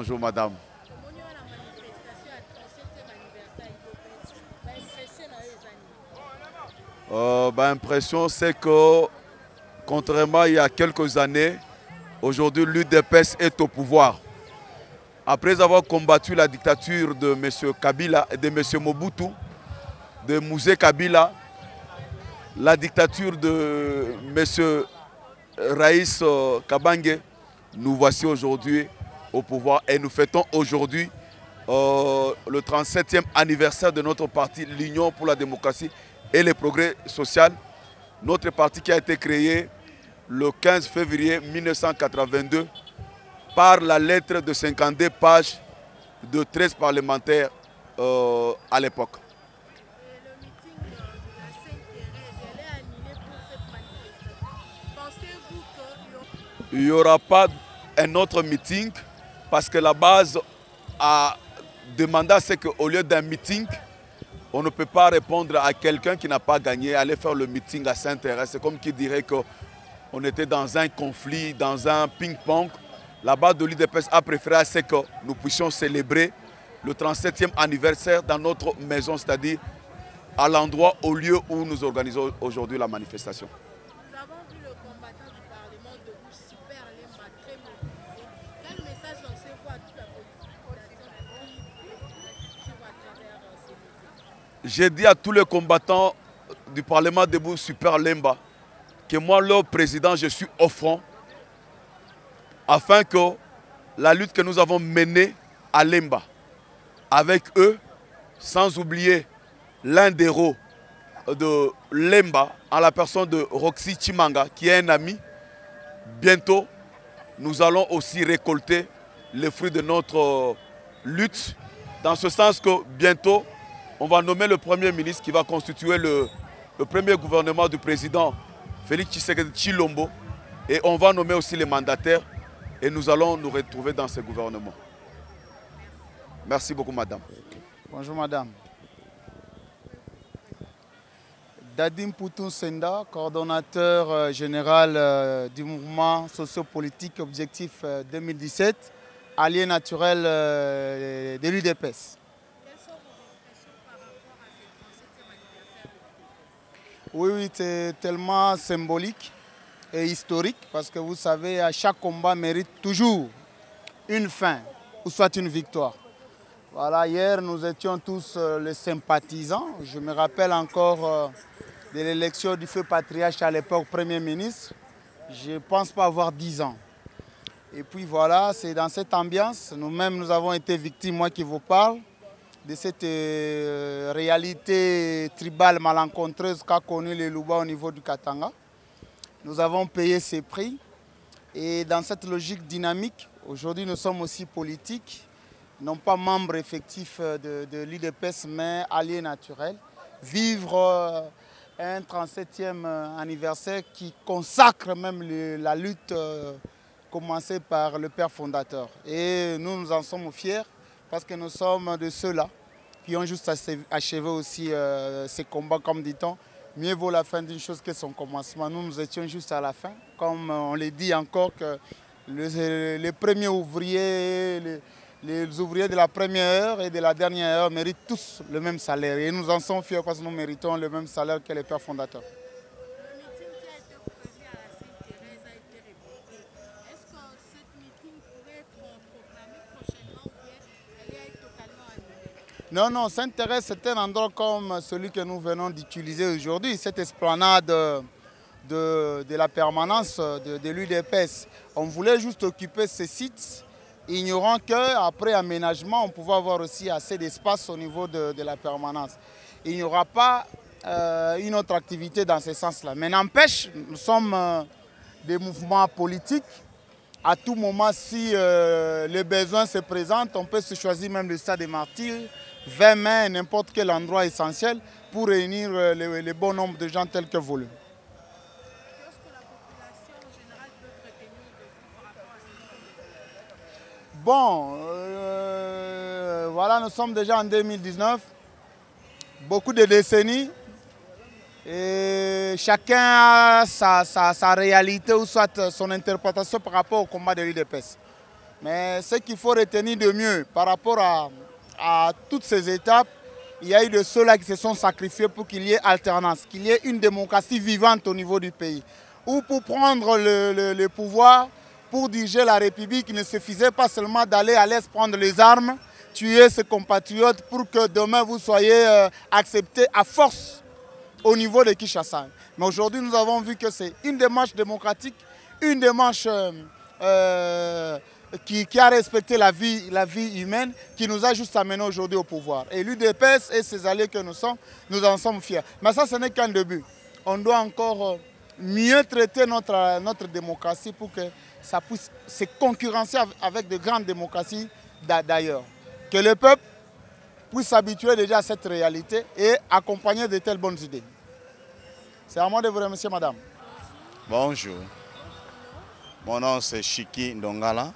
Bonjour madame. L'impression c'est que, contrairement à il y a quelques années, aujourd'hui l'UDPS est au pouvoir. Après avoir combattu la dictature de M. Kabila et de M. Mobutu, de Mouzé Kabila, la dictature de M. Raïs Kabange, nous voici aujourd'hui au pouvoir et nous fêtons aujourd'hui le 37e anniversaire de notre parti, l'Union pour la démocratie et le progrès social. Notre parti qui a été créé le 15 février 1982 par la lettre de 52 pages de 13 parlementaires à l'époque. Il n'y aura pas un autre meeting parce que la base a demandé à ce qu'au lieu d'un meeting, on ne peut pas répondre à quelqu'un qui n'a pas gagné, aller faire le meeting à Saint-Thérèse. C'est comme qui dirait qu'on était dans un conflit, dans un ping-pong. La base de l'UDPS a préféré à ce que nous puissions célébrer le 37e anniversaire dans notre maison, c'est-à-dire à l'endroit, au lieu où nous organisons aujourd'hui la manifestation. Nous avons vu le combattant du Parlement debout, Super Lemba, très mobilisé. Quel message lancez-vous à toute la population qui suivent à travers ces meetings? J'ai dit à tous les combattants du Parlement debout, Super Lemba, que moi, leur président, je suis au front, afin que la lutte que nous avons menée à Lemba, avec eux, sans oublier l'un des héros de Lemba, en la personne de Roxy Chimanga, qui est un ami, bientôt, nous allons aussi récolter les fruits de notre lutte, dans ce sens que bientôt, on va nommer le Premier ministre qui va constituer le premier gouvernement du président Félix Tshisekedi Tshilombo, et on va nommer aussi les mandataires, et nous allons nous retrouver dans ce gouvernement. Merci beaucoup, madame. Bonjour, madame. Dadim Poutou Senda, coordonnateur général du mouvement sociopolitique Objectif 2017, allié naturel de l'UDPS. Quelles sont vos impressions par rapport à ce 37e anniversaire? Oui, c'est tellement symbolique et historique parce que vous savez, à chaque combat mérite toujours une fin ou soit une victoire. Voilà, hier nous étions tous les sympathisants. Je me rappelle encore de l'élection du feu patriarche à l'époque Premier ministre. Je ne pense pas avoir 10 ans. Et puis voilà, c'est dans cette ambiance, nous-mêmes nous avons été victimes, moi qui vous parle, de cette réalité tribale malencontreuse qu'a connue les Luba au niveau du Katanga. Nous avons payé ces prix et dans cette logique dynamique, aujourd'hui nous sommes aussi politiques, non pas membres effectifs de l'UDPS mais alliés naturels. Vivre un 37e anniversaire qui consacre même la lutte commencée par le père fondateur. Et nous en sommes fiers parce que nous sommes de ceux-là qui ont juste achevé aussi ces combats, comme dit-on. Mieux vaut la fin d'une chose que son commencement. Nous étions juste à la fin. Comme on le dit encore, que les premiers ouvriers, les ouvriers de la première heure et de la dernière heure méritent tous le même salaire. Et nous en sommes fiers parce que nous méritons le même salaire que les pères fondateurs. Le meeting qui a été prévu à la Sainte-Thérèse a été reporté. Est-ce que cette meeting pourrait être proclamée prochainement ou bien elle est totalement annulée? Non, non, Sainte-Thérèse, c'est un endroit comme celui que nous venons d'utiliser aujourd'hui, cette esplanade de la permanence de l'UDPS. On voulait juste occuper ces sites, ignorant qu'après aménagement, on pouvait avoir aussi assez d'espace au niveau de la permanence. Il n'y aura pas une autre activité dans ce sens-là. Mais n'empêche, nous sommes des mouvements politiques. À tout moment, si les besoins se présentent, on peut se choisir même le stade des Martyrs, 20 mai, n'importe quel endroit essentiel pour réunir le bon nombre de gens tels que voulu. Qu'est-ce que la population en général peut retenir de vous par rapport à ce Bon, voilà, nous sommes déjà en 2019, beaucoup de décennies, et chacun a sa réalité ou soit son interprétation par rapport au combat de l'UDPS. Mais ce qu'il faut retenir de mieux par rapport à toutes ces étapes, il y a eu de ceux-là qui se sont sacrifiés pour qu'il y ait alternance, qu'il y ait une démocratie vivante au niveau du pays. Ou pour prendre le pouvoir, pour diriger la République, il ne suffisait pas seulement d'aller à l'Est prendre les armes, tuer ses compatriotes pour que demain vous soyez acceptés à force au niveau de Kinshasa. Mais aujourd'hui, nous avons vu que c'est une démarche démocratique, une démarche qui a respecté la vie humaine, qui nous a juste amenés aujourd'hui au pouvoir. Et l'UDPS et ses alliés que nous sommes, nous en sommes fiers. Mais ça, ce n'est qu'un début. On doit encore mieux traiter notre démocratie pour que ça puisse se concurrencer avec de grandes démocraties d'ailleurs. Que le peuple puisse s'habituer déjà à cette réalité et accompagner de telles bonnes idées. C'est à moi de vous remercier, madame. Bonjour. Mon nom c'est Chiki Ndongala.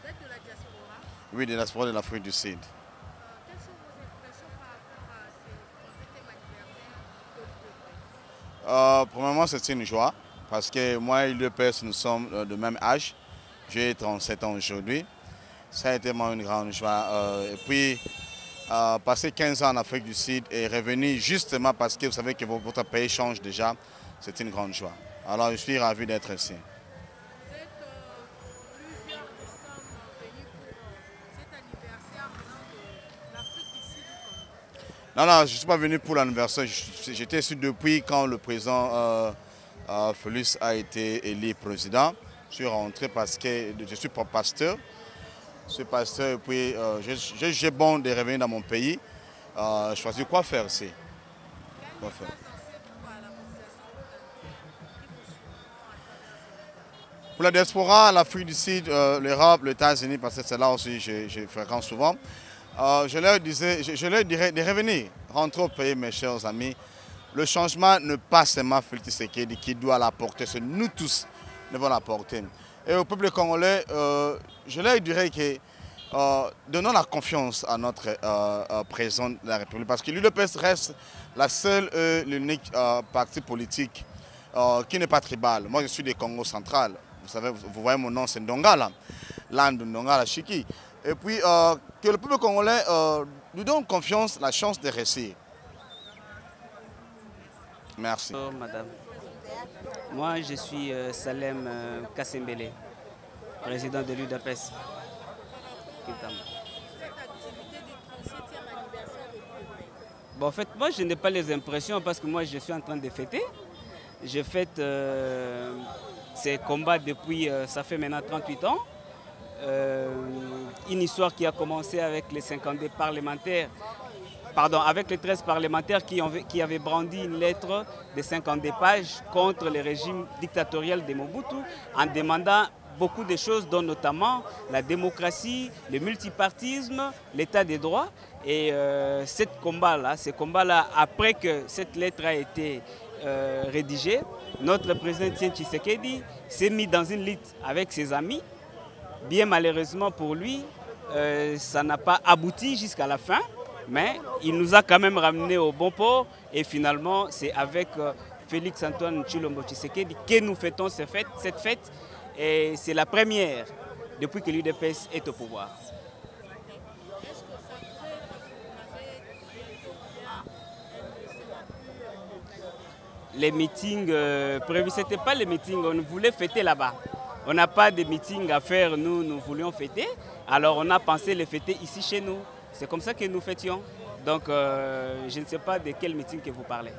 Vous êtes de la diaspora? Oui, de la diaspora de l'Afrique du Sud. Quelles sont vos impressions par rapport à ce 7e anniversaire de l'UDPS? Premièrement, c'est une joie parce que moi et l'UDPS, nous sommes de même âge. J'ai 37 ans aujourd'hui. Ça a été vraiment une grande joie. Et puis, passer 15 ans en Afrique du Sud et revenir justement parce que vous savez que votre pays change déjà, c'est une grande joie. Alors, je suis ravi d'être ici. Vous êtes plusieurs qui sommes venus pour cet anniversaire venant de l'Afrique du Sud. Non, je ne suis pas venu pour l'anniversaire. J'étais ici depuis quand le président Félix a été élu président. Je suis rentré parce que je suis pasteur. Je suis pasteur et puis j'ai bon de revenir dans mon pays. Choisir quoi faire ici. Quoi faire. Pour la diaspora, l'Afrique du Sud, l'Europe, les États-Unis, parce que c'est là aussi que je fréquente souvent. Je leur dirais de revenir, rentrer au pays, mes chers amis. Le changement ne passe seulement Félix Tshisekedi qui doit l'apporter, c'est nous tous qui devons l'apporter. Et au peuple congolais, je leur dirais que donnons la confiance à notre président de la République, parce que l'UDPS reste la seule et l'unique parti politique qui n'est pas tribal. Moi, je suis du Congo central. Vous savez, vous voyez mon nom, c'est Ndongala, l'âne de Ndongala Chiki. Et puis, que le peuple congolais nous donne confiance, la chance de réussir. Merci. Bonjour, madame. Moi, je suis Salem Kassembele, président de l'UDPS. Cette activité du 37e anniversaire de l'UDPS. Bon, en fait, moi, je n'ai pas les impressions parce que moi, je suis en train de fêter. Je fête ces combats depuis, ça fait maintenant 38 ans. Une histoire qui a commencé avec les 52 parlementaires, pardon, avec les 13 parlementaires qui avaient brandi une lettre de 52 pages contre le régime dictatorial de Mobutu en demandant beaucoup de choses, dont notamment la démocratie, le multipartisme, l'état des droits. Et ces combats-là, après que cette lettre a été rédigée, notre président Tshisekedi s'est mis dans une lutte avec ses amis. Bien malheureusement pour lui, ça n'a pas abouti jusqu'à la fin, mais il nous a quand même ramenés au bon port. Et finalement, c'est avec Félix Antoine Tshilombo Tshisekedi que nous fêtons cette fête. Et c'est la première depuis que l'UDPS est au pouvoir. Est-ce que ça crée, parce que vous avez Les meetings prévus, ce n'était pas les meetings, on voulait fêter là-bas. On n'a pas de meeting à faire, nous voulions fêter. Alors on a pensé les fêter ici chez nous. C'est comme ça que nous fêtions. Donc je ne sais pas de quel meeting que vous parlez.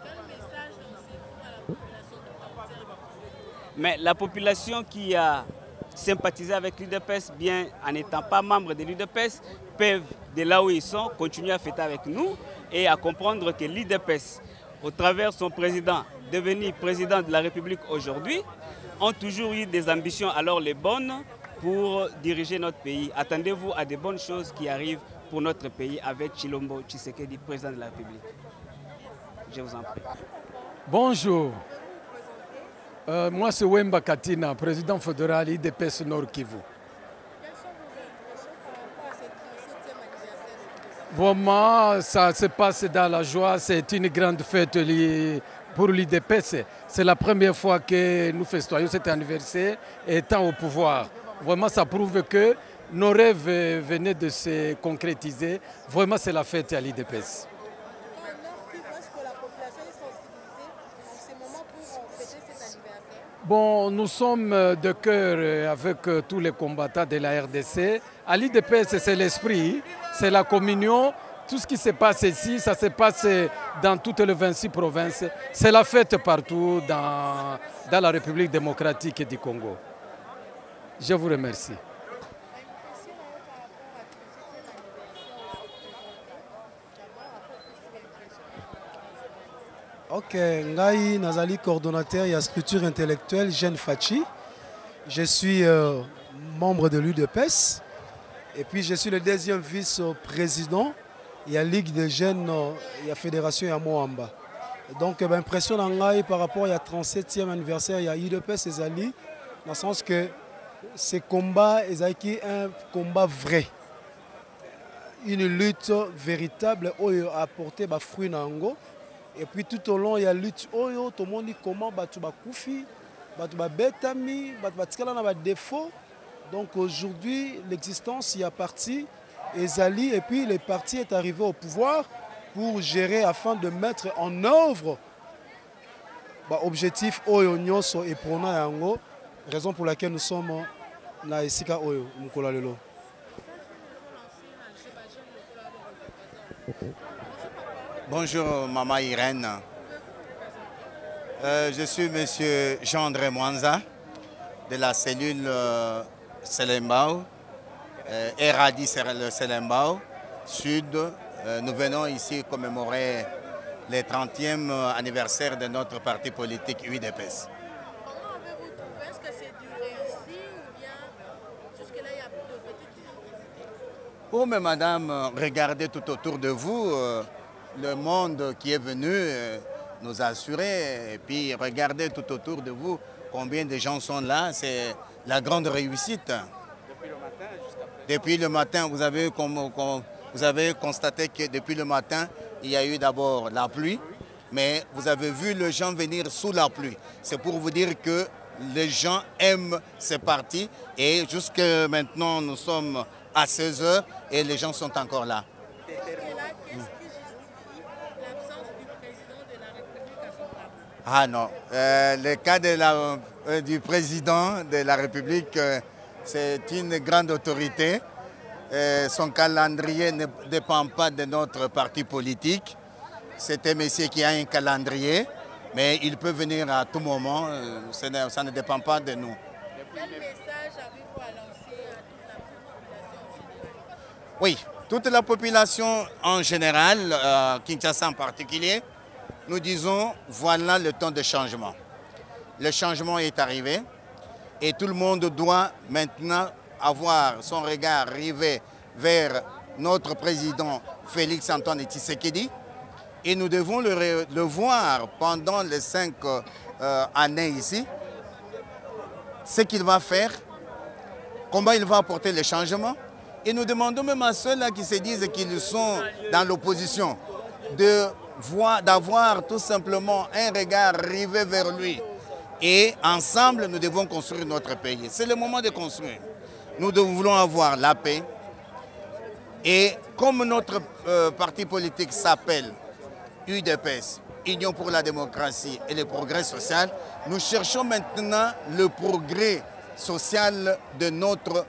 Quel message lancez-vous à la population de Papier? Mais la population qui a sympathisé avec l'UDPS, bien en n'étant pas membre de l'UDPS, peuvent, de là où ils sont, continuer à fêter avec nous et à comprendre que l'UDPS, au travers de son président, devenu président de la République aujourd'hui, ont toujours eu des ambitions, alors les bonnes, pour diriger notre pays. Attendez-vous à des bonnes choses qui arrivent pour notre pays avec Tshilombo Tshisekedi, président de la République. Je vous en prie. Bonjour. Moi, c'est Wemba Katina, président fédéral IDPS Nord Kivu. Quelles sont vos impressions par rapport à cette 37e anniversaire? Vraiment, ça se passe dans la joie. C'est une grande fête pour l'IDPS. C'est la première fois que nous fêtons cet anniversaire étant au pouvoir. Vraiment, ça prouve que nos rêves venaient de se concrétiser. Vraiment, c'est la fête à l'IDPS. Est-ce que la population est sensibilisée en ce moment pour fêter cet anniversaire? Bon, nous sommes de cœur avec tous les combattants de la RDC. À l'IDPS, c'est l'esprit, c'est la communion. Tout ce qui se passe ici, ça se passe dans toutes les 26 provinces. C'est la fête partout dans la République démocratique du Congo. Je vous remercie. Ok, Ngai Nazali, coordonnateur et structure intellectuelle Jeune Fachi. Je suis membre de l'UDPS et puis je suis le deuxième vice-président. Il y a Ligue des jeunes, il y a Fédération à Moamba. Donc, l'impression par rapport à 37e anniversaire, il y a UDPS et Zali, dans le sens que ce combat est un combat vrai. Une lutte véritable qui a apporté des fruits dans Ango. Et puis tout au long, il y a une lutte. Tout le monde dit comment tu vas koufi, tu vas betami, tu vas des défauts. Donc aujourd'hui, l'existence y a parti. Et Zali, et puis le parti est arrivé au pouvoir pour gérer afin de mettre en œuvre l'objectif Oyo Nyonso et Prona Yango, raison pour laquelle nous sommes là ici à Oyo, Mukola Lelo. Bonjour Maman Irène. Je suis monsieur Jean-André Mwanza de la cellule Selembao. Eradi le Selembao Sud. Nous venons ici commémorer le 30e anniversaire de notre parti politique UDPS. Comment avez-vous trouvé? Est-ce que c'est du réussi ou bien jusque-là il y a de petites difficultés? Oh mais madame, regardez tout autour de vous, le monde qui est venu nous assurer. Et puis regardez tout autour de vous combien de gens sont là, c'est la grande réussite. Depuis le matin, vous avez constaté que depuis le matin, il y a eu d'abord la pluie, mais vous avez vu les gens venir sous la pluie. C'est pour vous dire que les gens aiment ces partis et jusqu'à maintenant, nous sommes à 16 h et les gens sont encore là. Qu'est-ce qui justifie l'absence du président de la République à son parti? Ah non, le cas du président de la République, c'est une grande autorité. Son calendrier ne dépend pas de notre parti politique. C'est un monsieur qui a un calendrier, mais il peut venir à tout moment. Ça ne dépend pas de nous. Quel message avez-vous à lancer à toute la population en général? Oui, toute la population en général, Kinshasa en particulier, nous disons voilà le temps de changement. Le changement est arrivé. Et tout le monde doit maintenant avoir son regard rivé vers notre président Félix Antoine Tshisekedi. Et nous devons le voir pendant les 5 années ici, ce qu'il va faire, comment il va apporter les changements. Et nous demandons même à ceux-là qui se disent qu'ils sont dans l'opposition d'avoir tout simplement un regard rivé vers lui. Et ensemble, nous devons construire notre pays. C'est le moment de construire. Nous voulons avoir la paix. Et comme notre parti politique s'appelle UDPS, Union pour la démocratie et le progrès social, nous cherchons maintenant le progrès social de notre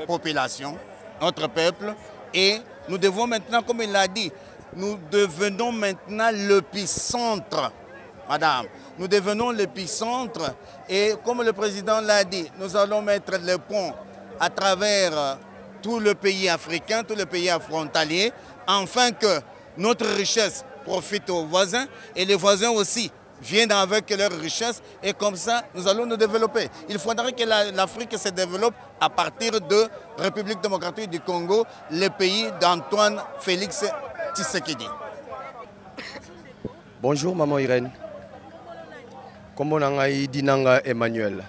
population, notre peuple. Et nous devons maintenant, comme il l'a dit, nous devenons maintenant l'épicentre. Madame, nous devenons l'épicentre et comme le président l'a dit, nous allons mettre le pont à travers tout le pays africain, tout le pays frontalier, afin que notre richesse profite aux voisins et les voisins aussi viennent avec leur richesse et comme ça, nous allons nous développer. Il faudrait que l'Afrique se développe à partir de République démocratique du Congo, le pays d'Antoine Félix Tshisekedi. Bonjour Maman Irène. Comment on a Dinanga Emmanuel.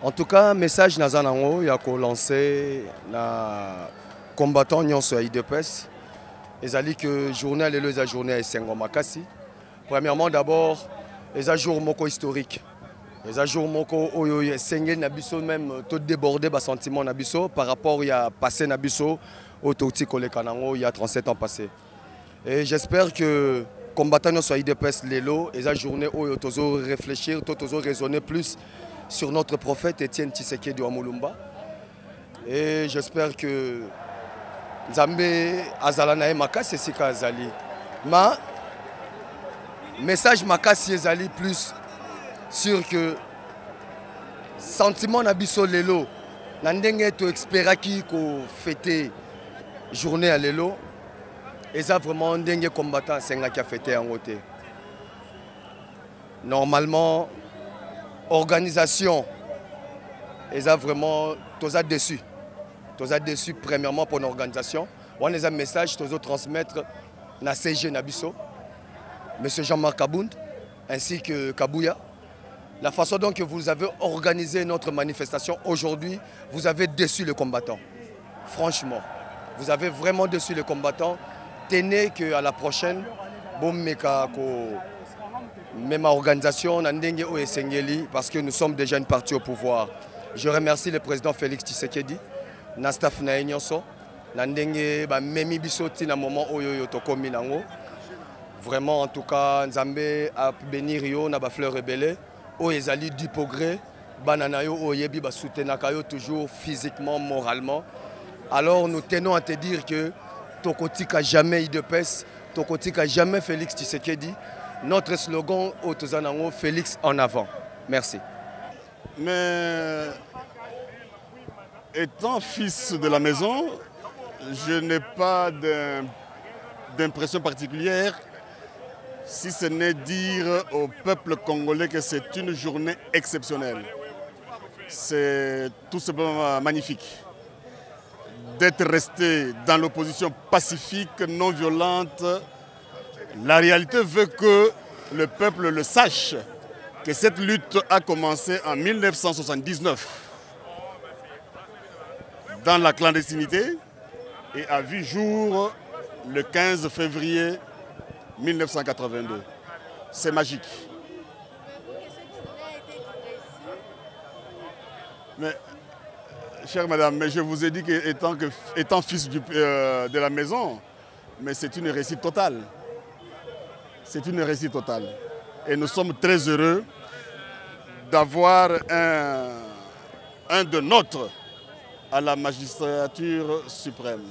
En tout cas, message Nazanango, il a lancé na combattant Nyonso à IDPS. ezali que journée lelo eza journée ya esengo makasi. Premièrement d'abord eza jour moko historique. Eza jour moko oyo esengeli na biso même tout déborder ba sentiment na biso par rapport ya passé na biso au toti koleka nango il y a 37 ans passé. Et j'espère que combattant soit IDPS lelo eza journée oyo tozo réfléchir, tozo raisonner plus sur notre prophète Étienne Tshisekedi wa Mulumba. Et j'espère que Nzambe azala na makasi sika azali. Ma message makasi ezali plus sur que sentiment na biso lelo na ndenge to espéraki ko fêter journée à lelo eza vraiment ndenge combattant senga qui a fêté en côté. Normalement organisation eza vraiment toza dessus. Toza dessus premièrement pour l'organisation. On a un message tozo transmettre na CG Nabiso, monsieur Jean-Marc Kabound ainsi que Kabouya. La façon dont vous avez organisé notre manifestation aujourd'hui, vous avez déçu les combattants. Franchement, vous avez vraiment déçu les combattants. Tenez qu'à la prochaine, même organisation, parce que nous sommes déjà une partie au pouvoir. Je remercie le président Félix Tshisekedi, Nastaf Naïnyoso, Nandenge Memi Bisoti na moment oyo tokomi nango. Vraiment en tout cas, Nzambe a béni Rio na ba fleur rebelle. O ezali du progrès, bananayo oyebi ba soutenakayo toujours physiquement, moralement. Alors nous tenons à te dire que Tokotika jamais IDPS, Tokotika jamais Félix Tshisekedi. Notre slogan au Tozanango, Félix en avant. Merci. Mais étant fils de la maison, je n'ai pas d'impression particulière, si ce n'est dire au peuple congolais que c'est une journée exceptionnelle. C'est tout simplement magnifique d'être resté dans l'opposition pacifique, non violente. La réalité veut que le peuple le sache, que cette lutte a commencé en 1979 dans la clandestinité et a vu jour le 15 février 1982. C'est magique. Mais, chère madame, mais je vous ai dit qu'étant fils de la maison, mais c'est une réussite totale. C'est une réussite totale. Et nous sommes très heureux d'avoir un de nôtres à la magistrature suprême.